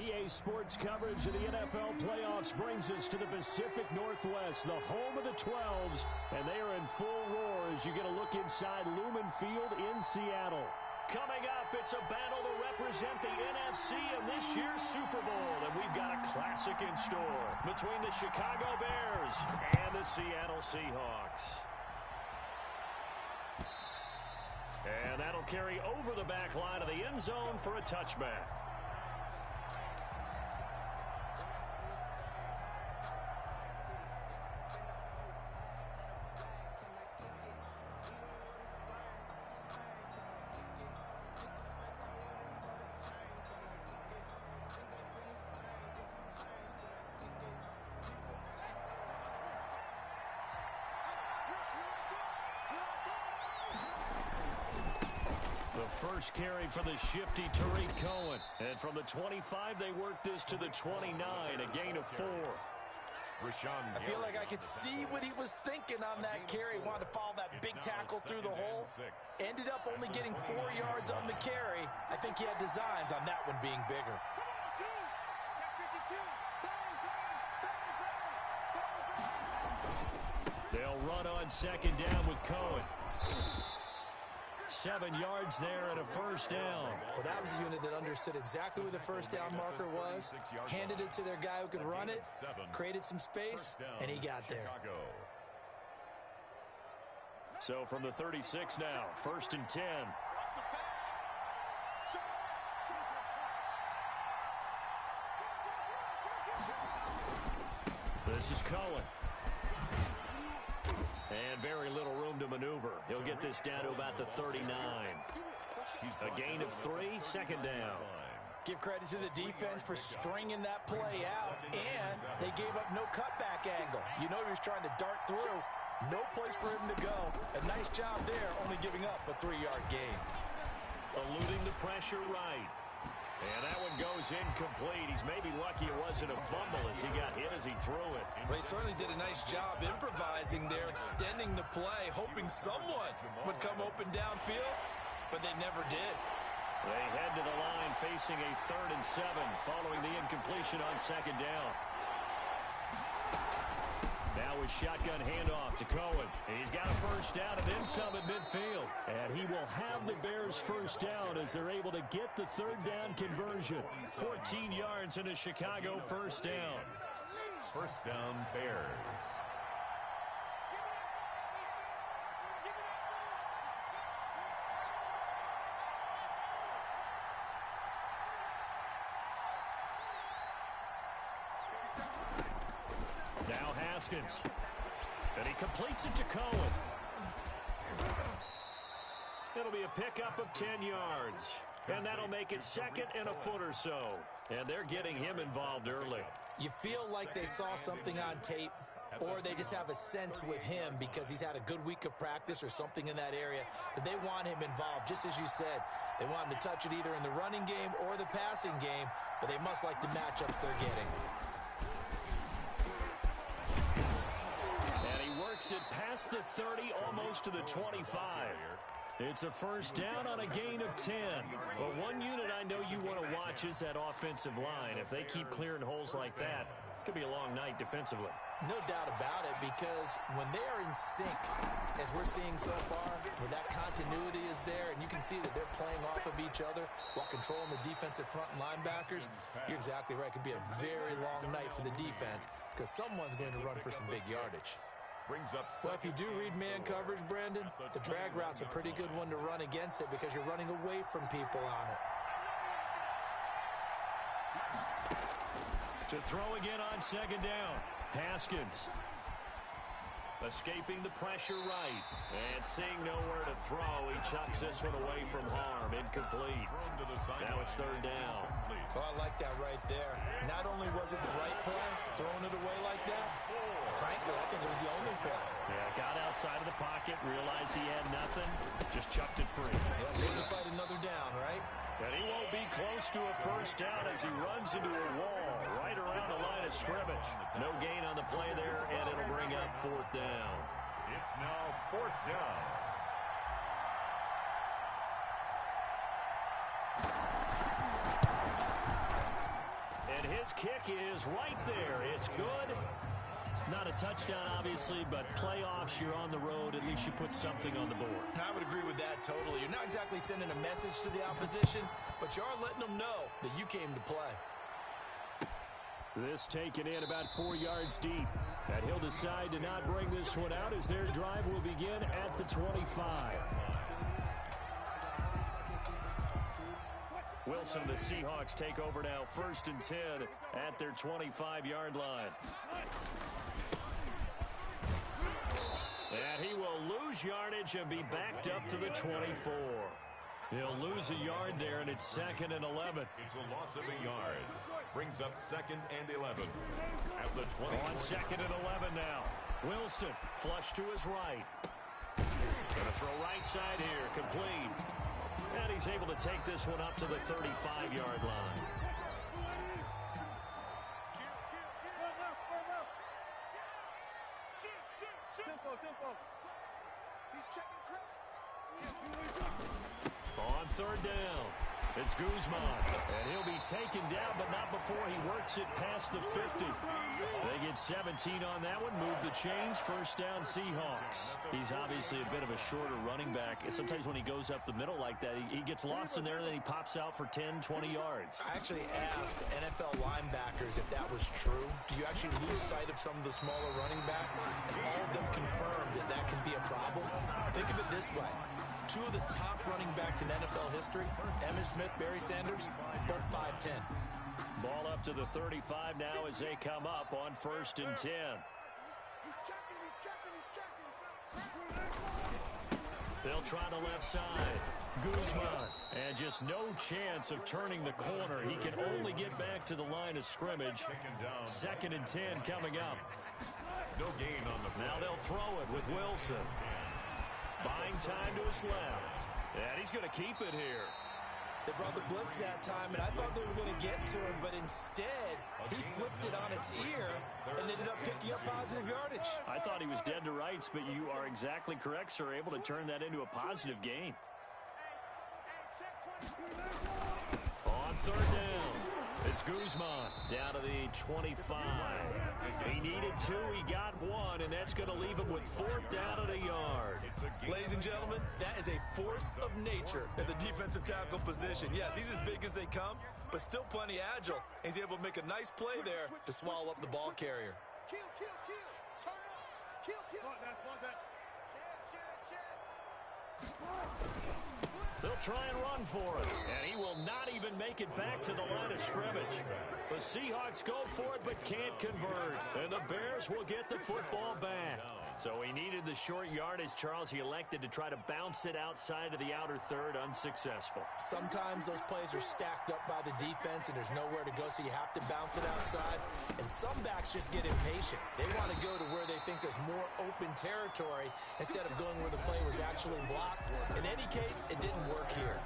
EA Sports coverage of the NFL playoffs brings us to the Pacific Northwest, the home of the 12s, and they are in full roar as you get a look inside Lumen Field in Seattle. Coming up, it's a battle to represent the NFC in this year's Super Bowl, and we've got a classic in store between the Chicago Bears and the Seattle Seahawks. And that'll carry over the back line of the end zone for a touchback. First carry for the shifty Tariq Cohen. And from the 25, they work this to the 29, a gain of 4. I feel like I could see what he was thinking on that carry. Wanted to follow that big tackle through the hole. Ended up only getting 4 yards on the carry. I think he had designs on that one being bigger. They'll run on second down with Cohen. 7 yards there and a first down. Well, that was a unit that understood exactly where the first down marker was, handed it to their guy who could run it, created some space, and he got there. So from the 36 now, 1st and 10. This is Cohen. And very little room to maneuver. He'll get this down to about the 39. A gain of 3, second down. Give credit to the defense for stringing that play out, and they gave up no cutback angle. You know he was trying to dart through. No place for him to go. A nice job there, only giving up a 3-yard gain. Eluding the pressure right. And that one goes incomplete. He's maybe lucky it wasn't a fumble as he got hit as he threw it. Well, he certainly did a nice job improvising there, extending the play, hoping someone would come open downfield, but they never did. They head to the line facing a 3rd and 7 following the incompletion on second down. Now with shotgun handoff to Cohen. He's got a first down and then some at midfield. And he will have the Bears first down as they're able to get the 3rd down conversion. 14 yards and a Chicago first down. First down, Bears. Now Haskins. And he completes it to Cohen. It'll be a pickup of 10 yards. And that'll make it 2nd and a foot or so. And they're getting him involved early. You feel like they saw something on tape, or they just have a sense with him because he's had a good week of practice or something in that area that they want him involved. Just as you said, they want him to touch it either in the running game or the passing game, but they must like the matchups they're getting. It past the 30, almost to the 25. It's a first down on a gain of 10. But one unit I know you want to watch is that offensive line. If they keep clearing holes like that, it could be a long night defensively. No doubt about it, because when they are in sync, as we're seeing so far, where that continuity is there, and you can see that they're playing off of each other while controlling the defensive front and linebackers, you're exactly right. It could be a very long night for the defense because someone's going to run for some big yardage. Well, if you do read man coverage, Brandon, the drag route's a pretty good one to run against it because you're running away from people on it. To throw again on second down. Haskins. Escaping the pressure right. And seeing nowhere to throw, he chucks this one away from harm. Incomplete. Now it's 3rd down. Oh, I like that right there. Not only was it the right play, throwing it away like that, frankly, I think it was the only play. Yeah, got outside of the pocket, realized he had nothing, just chucked it free. Yeah, live to fight another down, right? And he won't be close to a first down as he runs into a wall right around the line of scrimmage. No gain on the play there, and it'll bring up 4th down. It's now 4th down. And his kick is right there. It's good. Not a touchdown, obviously, but playoffs, you're on the road. At least you put something on the board. I would agree with that totally. You're not exactly sending a message to the opposition, but you are letting them know that you came to play. This taken in about 4 yards deep. And he'll decide to not bring this one out as their drive will begin at the 25. Wilson, the Seahawks take over now, 1st and 10 at their 25-yard line. And he will lose yardage and be backed up to the 24. He'll lose a yard there, and it's 2nd and 11. It's a loss of a yard. Brings up 2nd and 11. At the 20. On 2nd and 11 now. Wilson, flush to his right. Gonna throw right side here, complete. And he's able to take this one up to the 35-yard line. On 3rd down, it's Guzman, and he'll be taken down, but not before he works it past the 50. They get 17 on that one, move the chains, 1st down Seahawks. He's obviously a bit of a shorter running back. Sometimes when he goes up the middle like that, he gets lost in there, and then he pops out for 10, 20 yards. I actually asked NFL linebackers if that was true. Do you actually lose sight of some of the smaller running backs? And all of them confirmed that that can be a problem. Think of it this way. 2 of the top running backs in NFL history, Emmitt Smith, Barry Sanders, both 5'10". Ball up to the 35 now as they come up on 1st and 10. They'll try the left side. Guzman. And just no chance of turning the corner. He can only get back to the line of scrimmage. 2nd and 10 coming up. No gain on the play. Now they'll throw it with Wilson. Buying time to his left. And he's going to keep it here. They brought the blitz that time, and I thought they were going to get to him, but instead, he flipped it on its ear and ended up picking up positive yardage. I thought he was dead to rights, but you are exactly correct, sir. Able to turn that into a positive gain. On 3rd down, it's Guzman down to the 25. He needed 2, he got 1, and that's going to leave him with 4th down and a yard. Ladies and gentlemen, that is a force of nature at the defensive tackle position. Yes, he's as big as they come, but still plenty agile. He's able to make a nice play there to swallow up the ball carrier. They'll try and run for it, and he will not even make it back to the line of scrimmage. The Seahawks go for it but can't convert, and the Bears will get the football back. So he needed the short yardage, Charles. He elected to try to bounce it outside of the outer third, unsuccessful. Sometimes those plays are stacked up by the defense, and there's nowhere to go, so you have to bounce it outside. And some backs just get impatient. They want to go to where they think there's more open territory instead of going where the play was actually blocked. In any case, it didn't work here.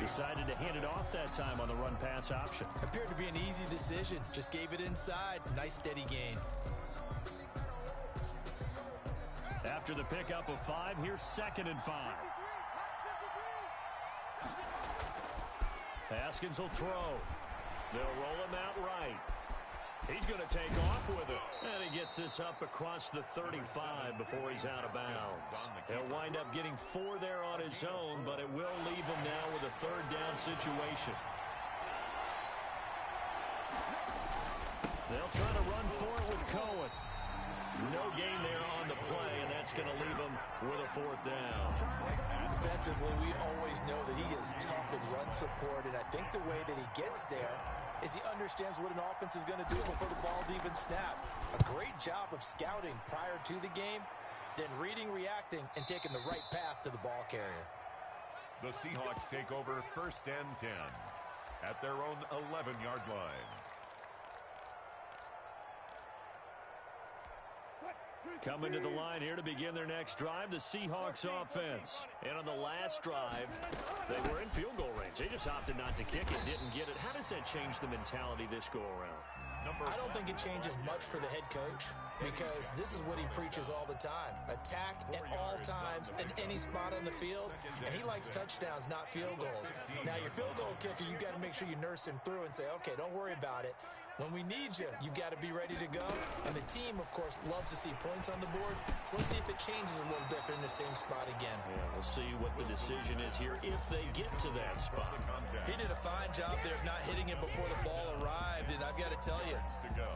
Decided to hand it off that time on the run-pass option. Appeared to be an easy decision. Just gave it inside. Nice steady gain. After the pickup of 5, here's 2nd and 5. Haskins will throw. They'll roll him out right. He's going to take off with it. And he gets this up across the 35 before he's out of bounds. He'll wind up getting 4 there on his own, but it will leave him now with a 3rd down situation. They'll try to run for it with Cohen. No gain there on the play, and that's going to leave him with a 4th down. Defensively, we always know that he is tough in run support, and I think the way that he gets there is he understands what an offense is going to do before the ball's even snapped. A great job of scouting prior to the game, then reading, reacting, and taking the right path to the ball carrier. The Seahawks take over 1st and 10 at their own 11-yard line. Coming to the line here to begin their next drive, the Seahawks offense. And on the last drive, they were in field goal range. They just opted not to kick it, didn't get it. How does that change the mentality this go-around? I don't think it changes much for the head coach because this is what he preaches all the time. Attack at all times in any spot on the field, and he likes touchdowns, not field goals. Now, your field goal kicker, you got to make sure you nurse him through and say, okay, don't worry about it. When we need you, you've got to be ready to go. And the team, of course, loves to see points on the board. So let's see if it changes a little bit in the same spot again. Yeah, we'll see what the decision is here if they get to that spot. He did a fine job there of not hitting him before the ball arrived. And I've got to tell you,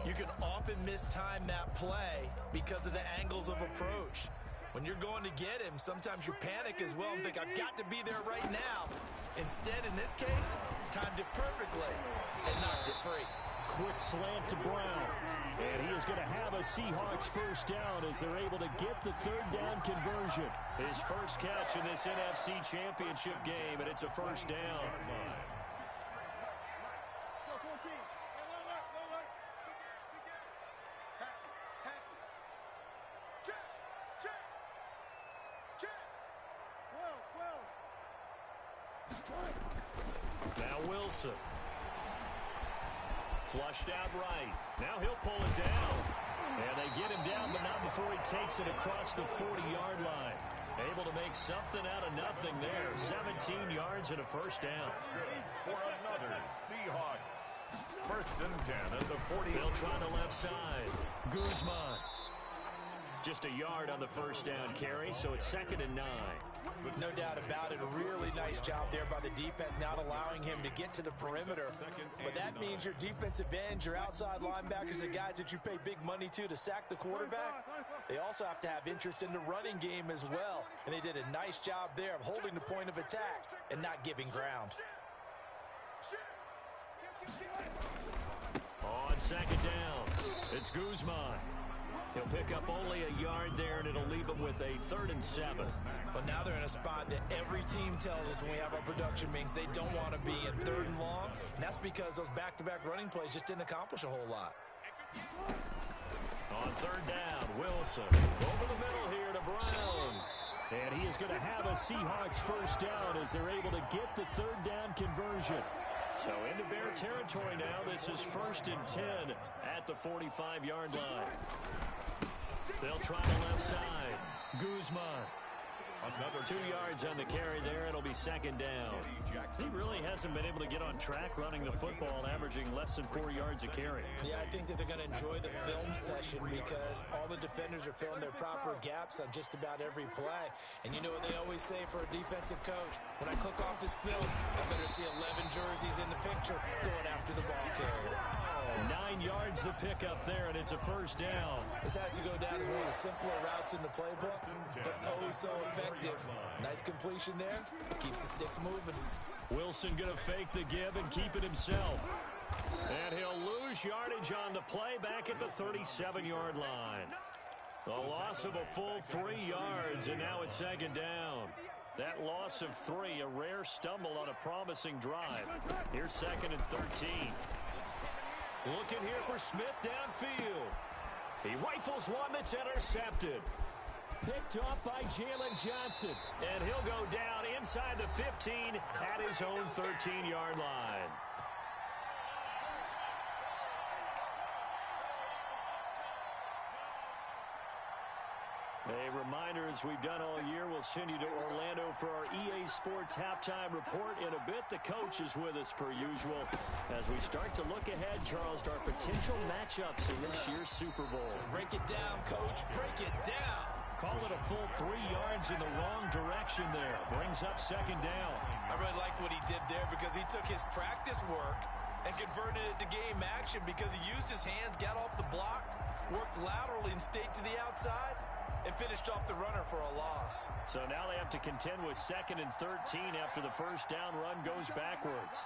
you can often mistime that play because of the angles of approach. When you're going to get him, sometimes you panic as well and think, I've got to be there right now. Instead, in this case, timed it perfectly and knocked it free. Quick slant to Brown. And he is going to have a Seahawks first down as they're able to get the third down conversion. His first catch in this NFC Championship game, and it's a first down. Now Wilson. Flushed out right. Now he'll pull it down. And they get him down, but not before he takes it across the 40-yard line. Able to make something out of nothing there. 17 yards and a first down. For another Seahawks. First and 10 at the 40. They'll try the left side. Guzman. Just a yard on the first down carry, so it's 2nd and 9. No doubt about it. A really nice job there by the defense, not allowing him to get to the perimeter. But that means your defensive ends, your outside linebackers, the guys that you pay big money to sack the quarterback, they also have to have interest in the running game as well. And they did a nice job there of holding the point of attack and not giving ground. On 2nd down, it's Guzman. He'll pick up only a yard there, and it'll leave him with a 3rd and 7. But now they're in a spot that every team tells us when we have our production meetings they don't want to be in 3rd and long. And that's because those back-to-back running plays just didn't accomplish a whole lot. On 3rd down, Wilson. Over the middle here to Brown. And he is going to have a Seahawks first down as they're able to get the 3rd down conversion. So into Bear territory now. This is 1st and 10 at the 45-yard line. They'll try the left side. Guzman. Another 2 yards on the carry there. It'll be 2nd down. He really hasn't been able to get on track running the football, averaging less than 4 yards a carry. Yeah, I think that they're going to enjoy the film session because all the defenders are filling their proper gaps on just about every play. And you know what they always say for a defensive coach? When I click off this film, I better see 11 jerseys in the picture going after the ball carrier. 9 yards the pickup there, and it's a first down. This has to go down as one of the simpler routes in the playbook, but oh so effective. Nice completion there. Keeps the sticks moving. Wilson going to fake the give and keep it himself. And he'll lose yardage on the play back at the 37-yard line. A loss of a full 3 yards, and now it's 2nd down. That loss of 3, a rare stumble on a promising drive. Here's 2nd and 13. Looking here for Smith downfield. He rifles one that's intercepted. Picked off by Jalen Johnson. And he'll go down inside the 15 at his own 13-yard line. A reminder, as we've done all year, we'll send you to Orlando for our EA Sports halftime report. In a bit, the coach is with us per usual as we start to look ahead, Charles, to our potential matchups in this year's Super Bowl. Break it down, Coach. Break it down. Call it a full 3 yards in the wrong direction there. Brings up 2nd down. I really like what he did there because he took his practice work and converted it to game action because he used his hands, got off the block, worked laterally and stayed to the outside, and finished off the runner for a loss. So now they have to contend with 2nd and 13 after the first down run goes backwards.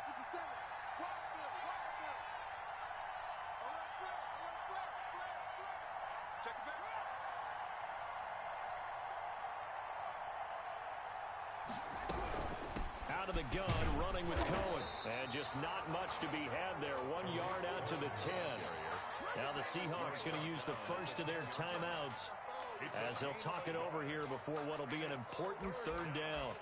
Out of the gun, running with Cohen. And just not much to be had there. 1 yard out to the 10. Now the Seahawks going to use the first of their timeouts as they'll talk it over here before what will be an important 3rd down.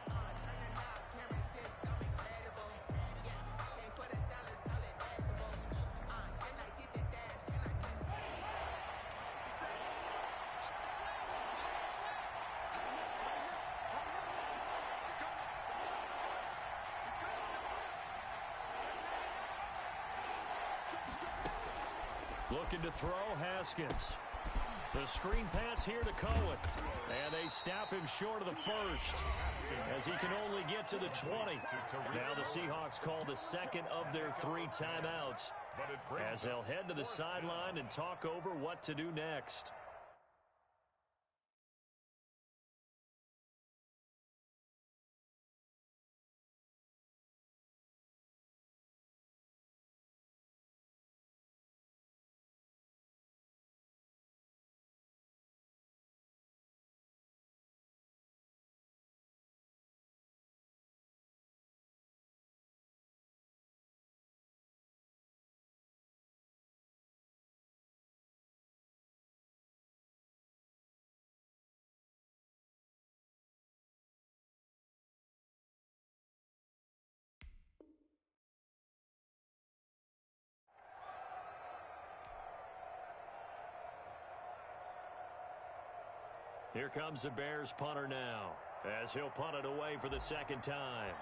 Looking to throw, Haskins. The screen pass here to Cohen. And they snap him short of the first, as he can only get to the 20. Now the Seahawks call the second of their 3 timeouts, as they'll head to the sideline and talk over what to do next. Here comes the Bears punter now, as he'll punt it away for the second time.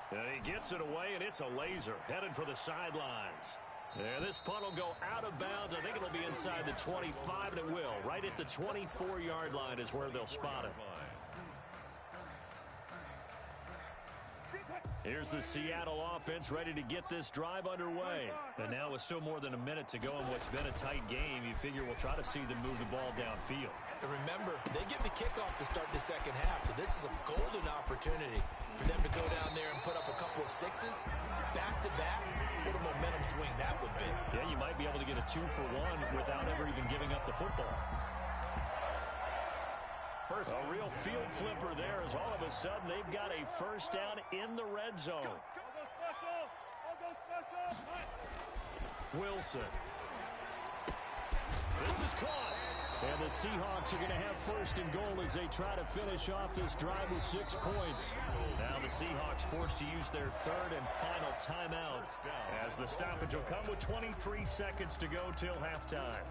And he gets it away, and it's a laser, headed for the sidelines. And this punt will go out of bounds. I think it'll be inside the 25, and it will. Right at the 24-yard line is where they'll spot it. Here's the Seattle offense ready to get this drive underway. And now with still more than a minute to go in what's been a tight game, you figure we'll try to see them move the ball downfield. And remember, they get the kickoff to start the second half, so this is a golden opportunity for them to go down there and put up a couple of sixes back-to-back. What a momentum swing that would be. Yeah, you might be able to get a 2-for-1 without ever even giving up the football. A real field flipper there, as all of a sudden they've got a first down in the red zone. Wilson. This is caught. And the Seahawks are going to have first and goal as they try to finish off this drive with 6 points. Now the Seahawks forced to use their third and final timeout, as the stoppage will come with 23 seconds to go till halftime.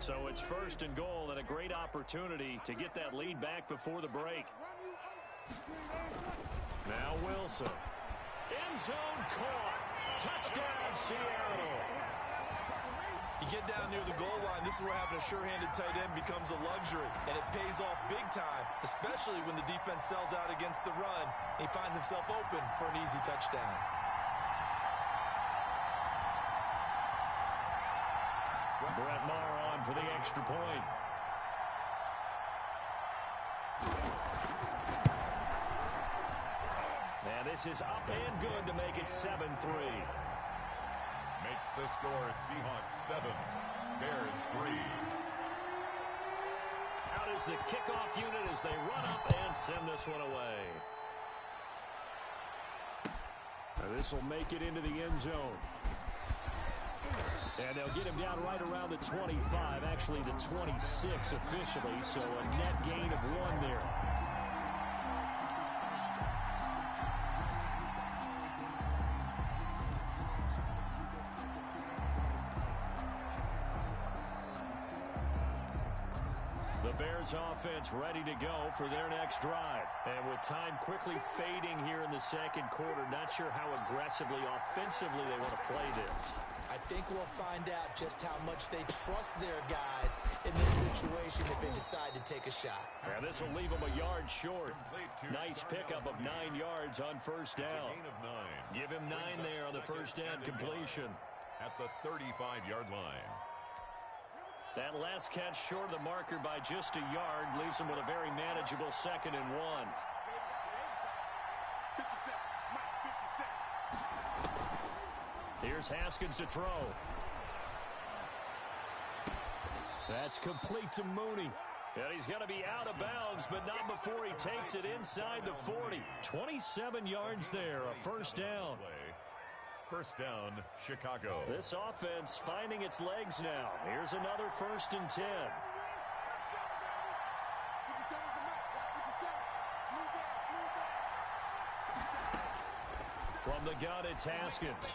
So it's first and goal, and a great opportunity to get that lead back before the break. Now Wilson. End zone caught. Touchdown, Seattle. You get down near the goal line, this is where having a sure-handed tight end becomes a luxury, and it pays off big time, especially when the defense sells out against the run. He finds himself open for an easy touchdown. Brett Maher on for the extra point. And this is up and good to make it 7-3. Makes the score Seahawks 7, Bears 3. Out is the kickoff unit as they run up and send this one away. This will make it into the end zone. And they'll get him down right around the 25, actually the 26 officially, so a net gain of 1 there. The Bears offense ready to go for their next drive. And with time quickly fading here in the second quarter, not sure how aggressively, offensively they want to play this. I think we'll find out just how much they trust their guys in this situation if they decide to take a shot. Yeah, this will leave them a yard short. Nice pickup of 9 yards on first down. Give him 9 there on the first down completion. At the 35-yard line. That last catch short of the marker by just a yard leaves him with a very manageable 2nd and 1. Here's Haskins to throw. That's complete to Mooney. And he's going to be out of bounds, but not before he takes it inside the 40. 27 yards there, a first down. First down, Chicago. This offense finding its legs now. Here's another 1st and 10. From the gun, it's Haskins.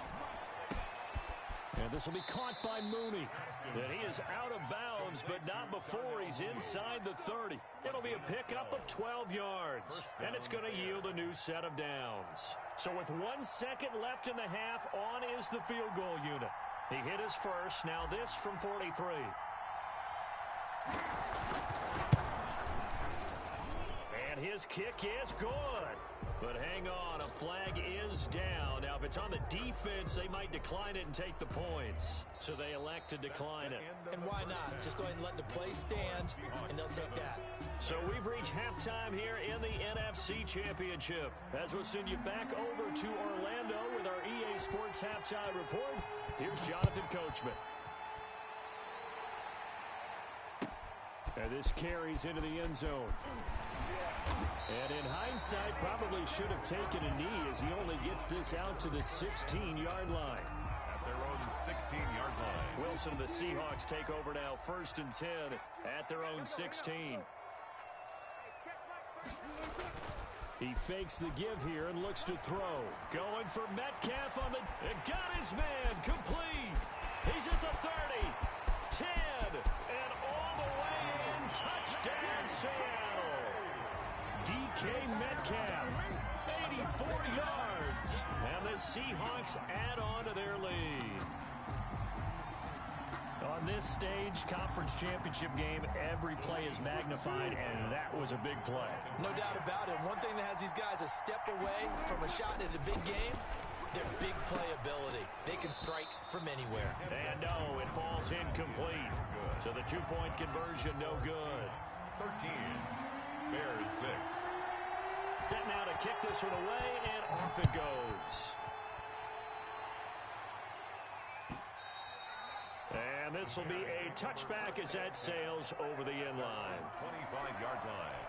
And this will be caught by Mooney. And he is out of bounds, but not before he's inside the 30. It'll be a pickup of 12 yards. And it's going to yield a new set of downs. So with 1 second left in the half, on is the field goal unit. He hit his first. Now this from 43. And his kick is good. But hang on, a flag is down. Now, if it's on the defense, they might decline it and take the points. So they elect to decline it. And why not? Just go ahead and let the play stand, and they'll take that. So we've reached halftime here in the NFC Championship. As we'll send you back over to Orlando with our EA Sports Halftime Report, here's Jonathan Coachman. And this carries into the end zone. And in hindsight, probably should have taken a knee as he only gets this out to the 16-yard line. At their own 16-yard line. Wilson and the Seahawks take over now, 1st and 10 at their own 16. He fakes the give here and looks to throw. Going for Metcalf on the... It got his man complete. He's at the 30, 10, and all the way in. Touchdown, Seattle. DK Metcalf, 84 yards. And the Seahawks add on to their lead. On this stage, conference championship game, every play is magnified, and that was a big play. No doubt about it. One thing that has these guys a step away from a shot at a big game, their big play ability. They can strike from anywhere. And no, it falls incomplete. So the two-point conversion, no good. 13, Bears 6. Set now to kick this one away, and off it goes. And this will be a touchback as that sails over the end line. 25-yard line.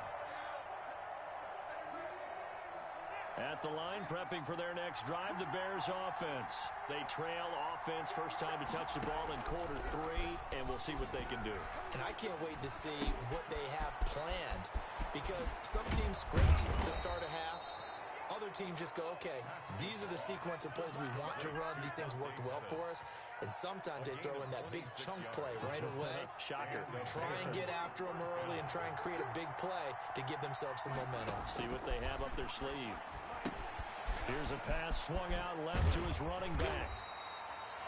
At the line, prepping for their next drive, the Bears offense. They trail offense, first time to touch the ball in quarter 3, and we'll see what they can do. And I can't wait to see what they have planned, because some teams scrape to start a half. Other teams just go, okay, these are the sequence of plays we want to run. These things worked well for us. And sometimes they throw in that big chunk play right away. Shocker. Try and get after them early and try and create a big play to give themselves some momentum. See what they have up their sleeve. Here's a pass swung out left to his running back.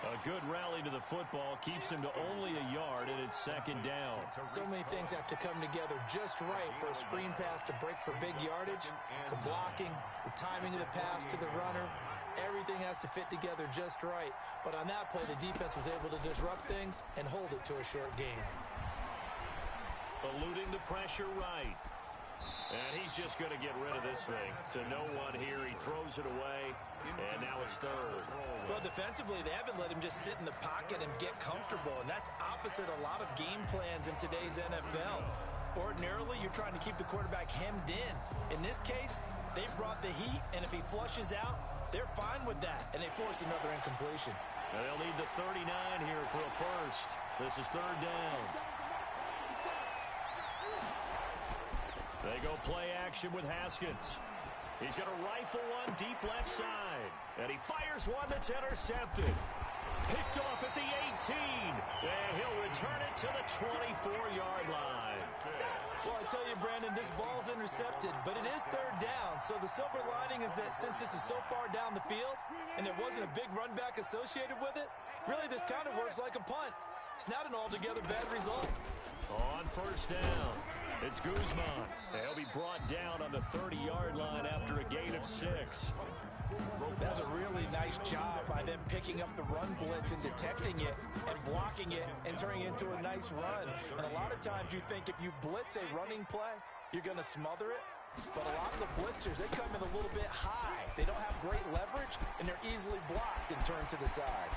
A good rally to the football keeps him to only a yard, and it's 2nd down. So many things have to come together just right for a screen pass to break for big yardage. The blocking, the timing of the pass to the runner, everything has to fit together just right. But on that play, the defense was able to disrupt things and hold it to a short gain. Eluding the pressure right. And he's just going to get rid of this thing. To no one here. He throws it away, and now it's 3rd. Well, defensively, they haven't let him just sit in the pocket and get comfortable, and that's opposite a lot of game plans in today's NFL. Ordinarily, you're trying to keep the quarterback hemmed in. In this case, they brought the heat, and if he flushes out, they're fine with that, and they force another incompletion. They'll need the 39 here for a first. This is 3rd down. They go play action with Haskins. He's going to rifle one deep left side. And he fires one that's intercepted. Picked off at the 18. And he'll return it to the 24-yard line. Well, I tell you, Brandon, this ball's intercepted, but it is 3rd down. So the silver lining is that since this is so far down the field and there wasn't a big run back associated with it, really this kind of works like a punt. It's not an altogether bad result. On 1st down, it's Guzman. They'll be brought down on the 30-yard line after a gain of 6. That's a really nice job by them picking up the run blitz and detecting it and blocking it and turning it into a nice run. And a lot of times you think if you blitz a running play, you're going to smother it. But a lot of the blitzers, they come in a little bit high. They don't have great leverage, and they're easily blocked and turned to the side.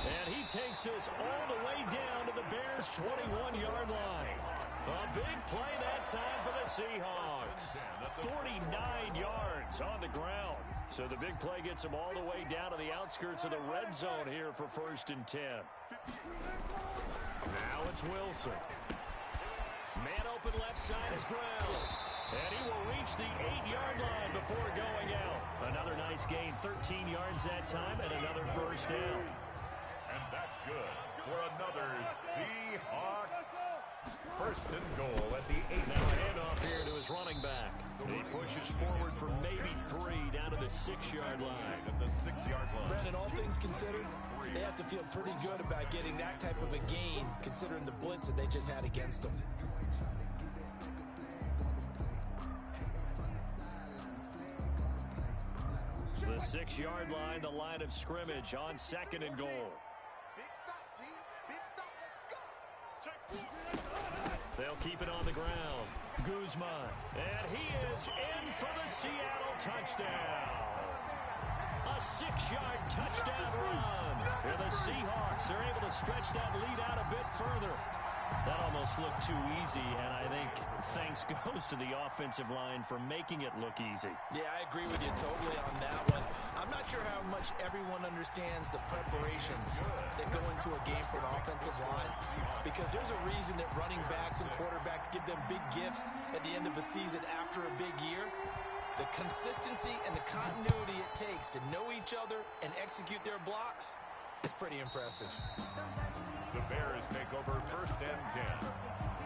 And he takes us all the way down to the Bears' 21-yard line. A big play that time for the Seahawks. 49 yards on the ground. So the big play gets them all the way down to the outskirts of the red zone here for 1st and 10. Now it's Wilson. Man open left side is Brown. And he will reach the 8-yard line before going out. Another nice gain, 13 yards that time, and another first down. And that's good for another Seahawks first and goal at the 8. Now a handoff here to his running back. He pushes forward for maybe 3 down to the 6-yard line. At the 6-yard line. Brandon, all things considered, they have to feel pretty good about getting that type of a gain considering the blitz that they just had against them. The 6-yard line, the line of scrimmage on 2nd and goal. They'll keep it on the ground. Guzman. And he is in for the Seattle touchdown. A 6-yard touchdown run. And the Seahawks are able to stretch that lead out a bit further. That almost looked too easy, and I think thanks goes to the offensive line for making it look easy. Yeah, I agree with you totally on that one. I'm not sure how much everyone understands the preparations that go into a game for an offensive line, because there's a reason that running backs and quarterbacks give them big gifts at the end of a season after a big year. The consistency and the continuity it takes to know each other and execute their blocks is pretty impressive. The Bears take over first and 10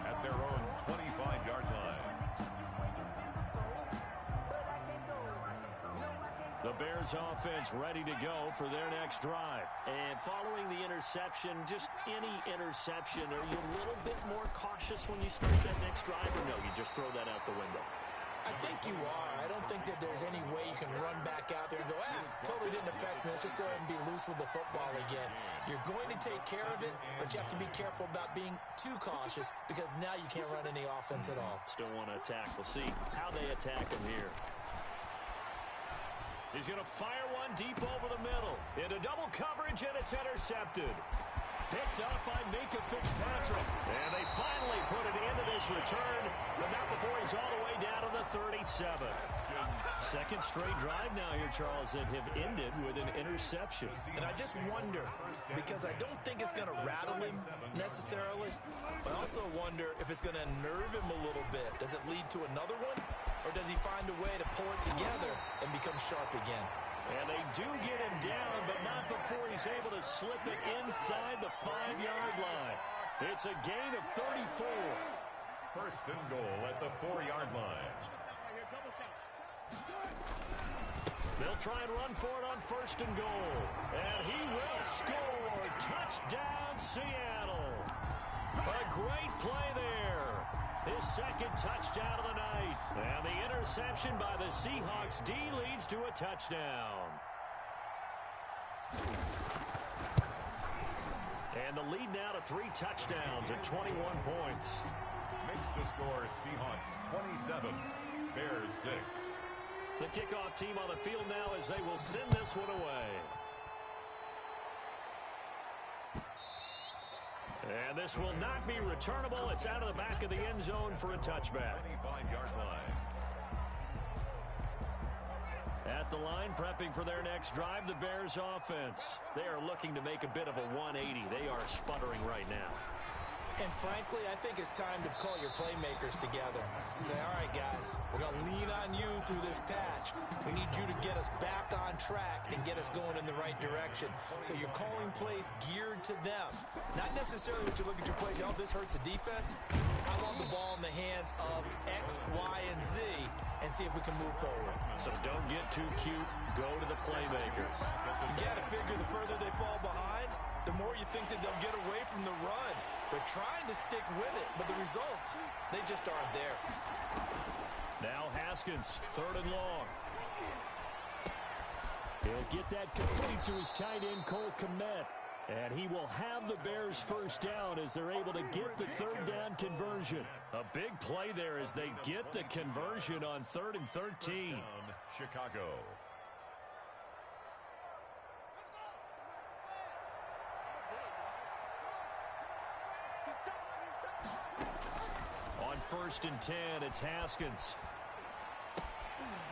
at their own 25-yard line. The Bears offense ready to go for their next drive. And following the interception, just any interception, are you a little bit more cautious when you start that next drive, or no, you just throw that out the window? I think you are. I don't think that there's any way you can run back out there and go, totally didn't affect me. Let's just go ahead and be loose with the football again. You're going to take care of it, but you have to be careful about being too cautious because now you can't run any offense at all. Still want to attack. We'll see how they attack him here. He's going to fire one deep over the middle. Into double coverage, and it's intercepted. Picked up by Minkah Fitzpatrick. And they finally put it into this return, but not before he's all the way down to the 37. Second straight drive now here, Charles, that have ended with an interception. And I just wonder, because I don't think it's going to rattle him necessarily, but I also wonder if it's going to nerve him a little bit. Does it lead to another one, or does he find a way to pull it together and become sharp again? And they do get him down, but not before he's able to slip it inside the 5-yard line. It's a gain of 34. First and goal at the 4-yard line. They'll try and run for it on first and goal. And he will score. Touchdown, Seattle. A great play there. His second touchdown of the night. And the interception by the Seahawks D leads to a touchdown. And the lead now to 3 touchdowns at 21 points. Makes the score Seahawks 27, Bears 6. The kickoff team on the field now as they will send this one away. And this will not be returnable. It's out of the back of the end zone for a touchback. 25-yard line. At the line, prepping for their next drive, the Bears offense. They are looking to make a bit of a 180. They are sputtering right now. And frankly, I think it's time to call your playmakers together and say, all right, guys, we're going to lean on you through this patch. We need you to get us back on track and get us going in the right direction. So you're calling plays geared to them. Not necessarily what you look at your plays, oh, this hurts the defense. I want the ball in the hands of X, Y, and Z and see if we can move forward. So don't get too cute. Go to the playmakers. You got to figure the further they fall behind, the more you think that they'll get away from the run. They're trying to stick with it, but the results, they just aren't there. Now Haskins, third and long. He'll get that complete to his tight end, Cole Kmet. And he will have the Bears first down as they're able to get the third down conversion. A big play there as they get the conversion on 3rd and 13. Chicago. On 1st and 10, it's Haskins.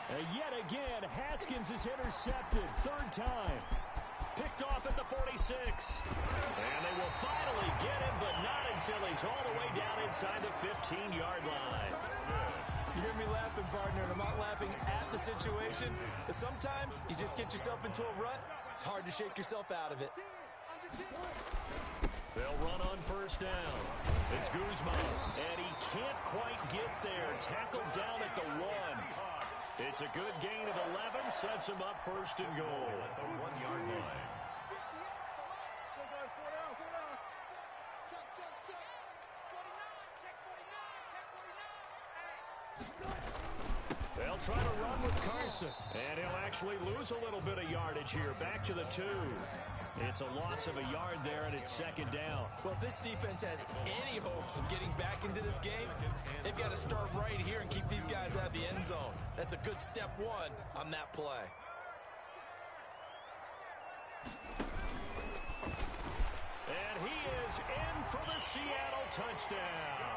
And yet again, Haskins is intercepted. Third time. Picked off at the 46. And they will finally get him, but not until he's all the way down inside the 15-yard line. You hear me laughing, partner, and I'm not laughing at the situation, but sometimes you just get yourself into a rut. It's hard to shake yourself out of it. They'll run on first down. It's Guzman, and he can't quite get there. Tackled down at the 1. It's a good gain of 11, sets him up first and goal. At the 1-yard line. They'll try to run with Carson, and he'll actually lose a little bit of yardage here. Back to the 2. It's a loss of a yard there, and it's second down. Well, if this defense has any hopes of getting back into this game, they've got to start right here and keep these guys out of the end zone. That's a good step 1 on that play. And he is in for the Seattle touchdown.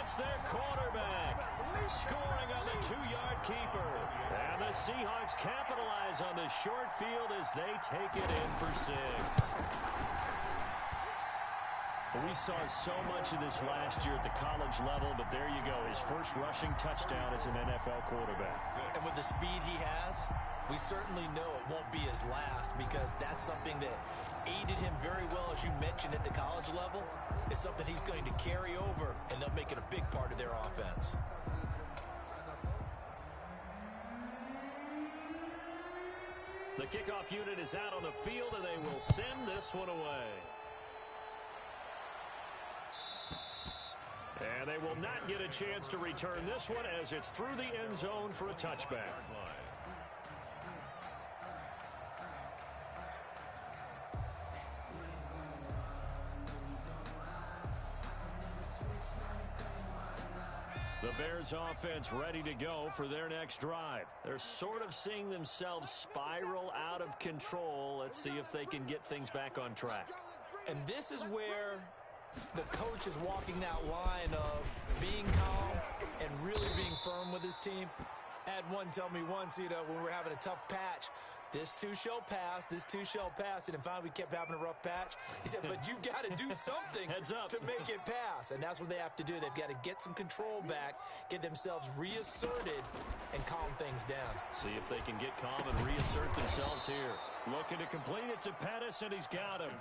It's their quarterback scoring on the 2-yard keeper. And the Seahawks capitalize on the short field as they take it in for 6. We saw so much of this last year at the college level, but there you go. His first rushing touchdown as an NFL quarterback. And with the speed he has, we certainly know it won't be his last, because that's something that aided him very well, as you mentioned, at the college level. It's something he's going to carry over, and they'll make it a big part of their offense. The kickoff unit is out on the field, and they will send this one away. And they will not get a chance to return this one, as it's through the end zone for a touchback. The Bears offense ready to go for their next drive. They're sort of seeing themselves spiral out of control. Let's see if they can get things back on track. And this is where the coach is walking that line of being calm and really being firm with his team. I had one tell me once, when we were having a tough patch, this too shall pass, this too shall pass. And then finally we kept having a rough patch. He said, but you've got to do something to make it pass. And that's what they have to do. They've got to get some control back, get themselves reasserted, and calm things down. See if they can get calm and reassert themselves here. Looking to complete it to Pettis, and he's got him.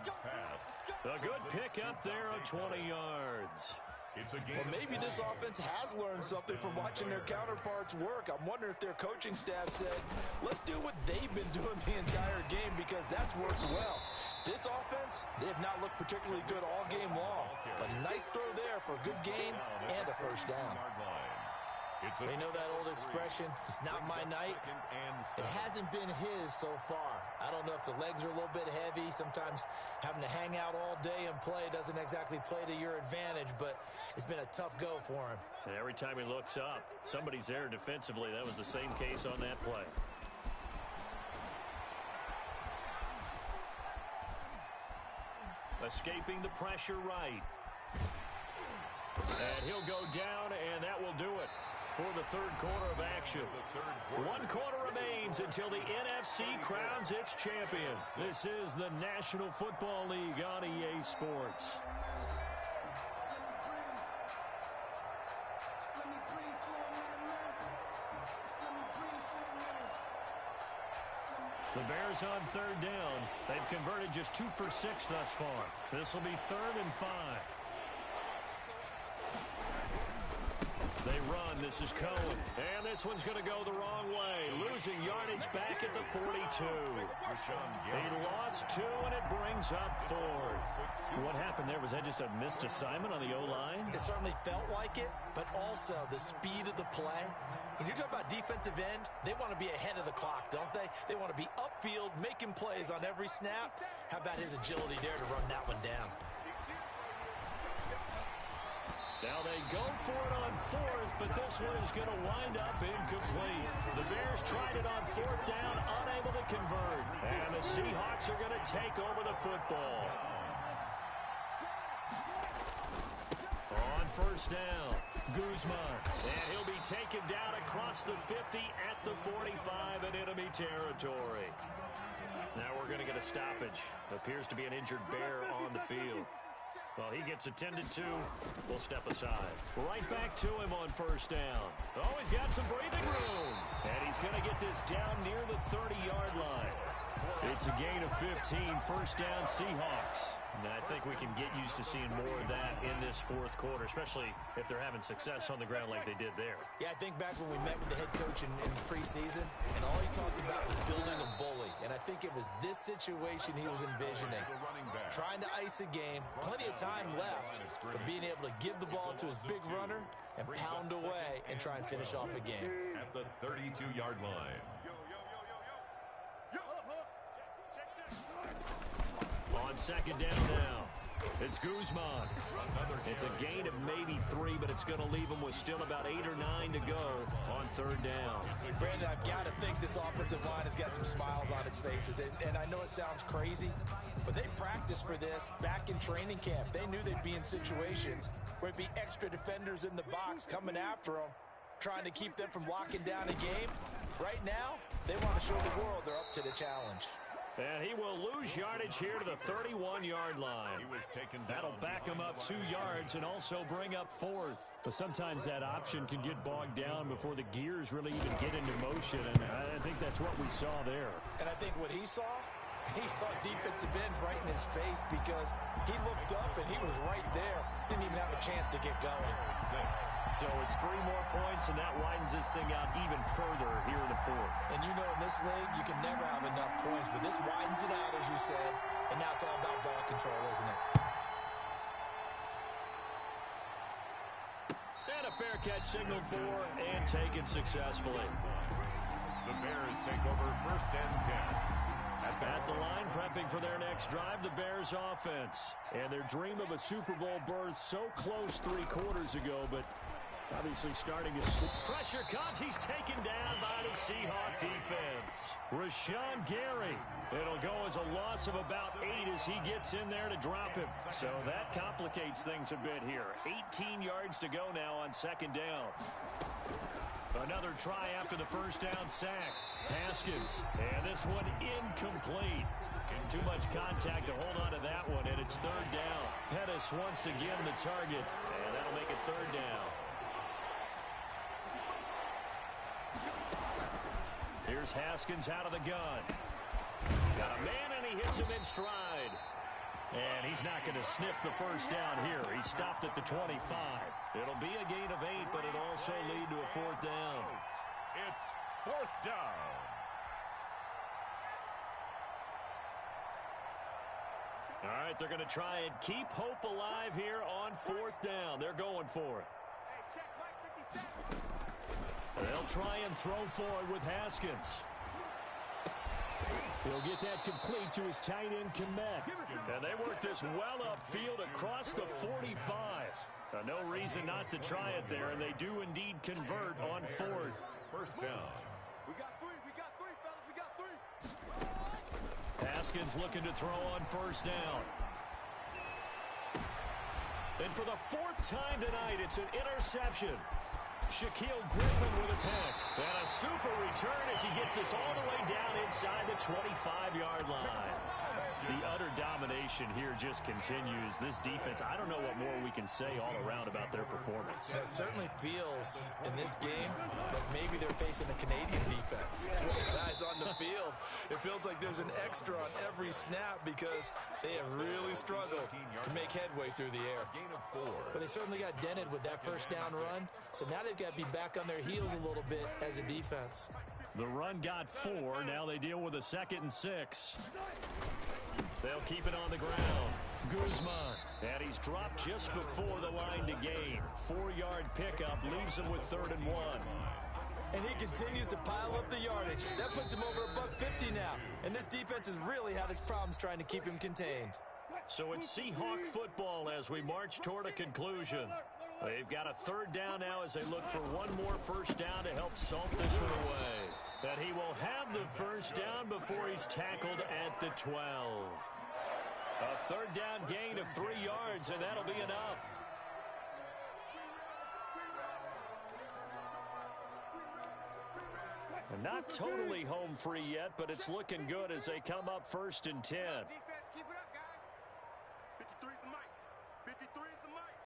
A good pick up there of 20 yards. Well, maybe this offense has learned something from watching their counterparts work. I'm wondering if their coaching staff said, let's do what they've been doing the entire game, because that's worked well. This offense, they have not looked particularly good all game long. But a nice throw there for a good gain and a first down. They know that old expression, it's not my night. It hasn't been his so far. I don't know if the legs are a little bit heavy. Sometimes having to hang out all day and play doesn't exactly play to your advantage, but it's been a tough go for him. And every time he looks up, somebody's there defensively. That was the same case on that play. Escaping the pressure right. And he'll go down, and that will do it for the third quarter of action. 1 quarter remains until the NFC crowns its champion. This is the National Football League on EA Sports. The Bears on third down. They've converted just 2 for 6 thus far. This will be 3rd and 5. They run. This is Cohen. And this one's going to go the wrong way. Losing yardage back at the 42. He lost 2, and it brings up 4th. What happened there? Was that just a missed assignment on the O-line? It certainly felt like it, but also the speed of the play. When you're talking about defensive end, they want to be ahead of the clock, don't they? They want to be upfield, making plays on every snap. How about his agility there to run that one down? Now they go for it on 4th, but this one is going to wind up incomplete. The Bears tried it on 4th down, unable to convert. And the Seahawks are going to take over the football. On first down, Guzman. And he'll be taken down across the 50 at the 45 in enemy territory. Now we're going to get a stoppage. Appears to be an injured Bear on the field. Well, he gets attended to. We'll step aside. Right back to him on first down. Oh, he's got some breathing room. And he's going to get this down near the 30-yard line. It's a gain of 15, first down Seahawks. And I think we can get used to seeing more of that in this fourth quarter, especially if they're having success on the ground like they did there. Yeah, I think back when we met with the head coach in preseason, and all he talked about was building a bully. And I think it was this situation he was envisioning. Trying to ice a game, plenty of time left, but being able to give the ball to his big runner and pound away and try and finish off a game. At the 32-yard line. On second down now, it's Guzman. It's a gain of maybe 3, but it's going to leave him with still about 8 or 9 to go on third down. Brandon, I've got to think this offensive line has got some smiles on its faces. And I know it sounds crazy, but they practiced for this back in training camp. They knew they'd be in situations where it'd be extra defenders in the box coming after them, trying to keep them from locking down a game. Right now, they want to show the world they're up to the challenge. And he will lose yardage here to the 31-yard line. That'll back him up 2 yards and also bring up fourth. But sometimes that option can get bogged down before the gears really even get into motion, and I think that's what we saw there. And I think what he saw defensive end right in his face because he looked up and he was right there. Didn't even have a chance to get going. So it's 3 more points, and that widens this thing out even further here in the fourth. And you know, in this league, you can never have enough points, but this widens it out, as you said, and now it's all about ball control, isn't it? And a fair catch signaled for and taken successfully. The Bears take over first and 10. At the line, prepping for their next drive, the Bears offense. And their dream of a Super Bowl berth so close 3 quarters ago, but obviously starting to slip. Pressure comes. He's taken down by the Seahawk defense. Rashawn Gary. It'll go as a loss of about 8 as he gets in there to drop him. So that complicates things a bit here. 18 yards to go now on second down. Another try after the first down sack. Haskins. And this one incomplete. Too much contact to hold on to that one, and it's third down. Pettis once again the target, and that'll make it third down. Here's Haskins out of the gun. Got a man, and he hits him in stride. And he's not going to sniff the first down here. He stopped at the 25. It'll be a gain of 8, but it'll also lead to a fourth down. It's fourth down. All right, they're going to try and keep hope alive here on fourth down. They're going for it. They'll try and throw forward with Haskins. He'll get that complete to his tight end, Kmet. And they work this well upfield across the 45. No reason not to try it there, and they do indeed convert on fourth. First down. We got 3, fellas. We got 3. Haskins looking to throw on first down. And for the 4th time tonight, it's an interception. Shaquille Griffin with a pick. And a super return as he gets us all the way down inside the 25-yard line. The utter domination here just continues. This defense, I don't know what more we can say all around about their performance. It certainly feels in this game like maybe they're facing a Canadian defense. 12 guys on the field. It feels like there's an extra on every snap because they have really struggled to make headway through the air. But they certainly got dented with that first down run. So now they've got to be back on their heels a little bit as a defense. The run got 4. Now they deal with a 2nd and 6. They'll keep it on the ground. Guzman. And he's dropped just before the line to gain. 4-yard pickup leaves him with 3rd and 1. And he continues to pile up the yardage. That puts him over $150 now. And this defense has really had its problems trying to keep him contained. So it's Seahawk football as we march toward a conclusion. They've got a 3rd down now as they look for one more first down to help salt this one away. That he will have the first down before he's tackled at the 12. A 3rd down gain of 3 yards, and that'll be enough. Not totally home free yet, but it's looking good as they come up 1st and 10. Defense, keep it up, guys. 53's the mic. 53 is the mic.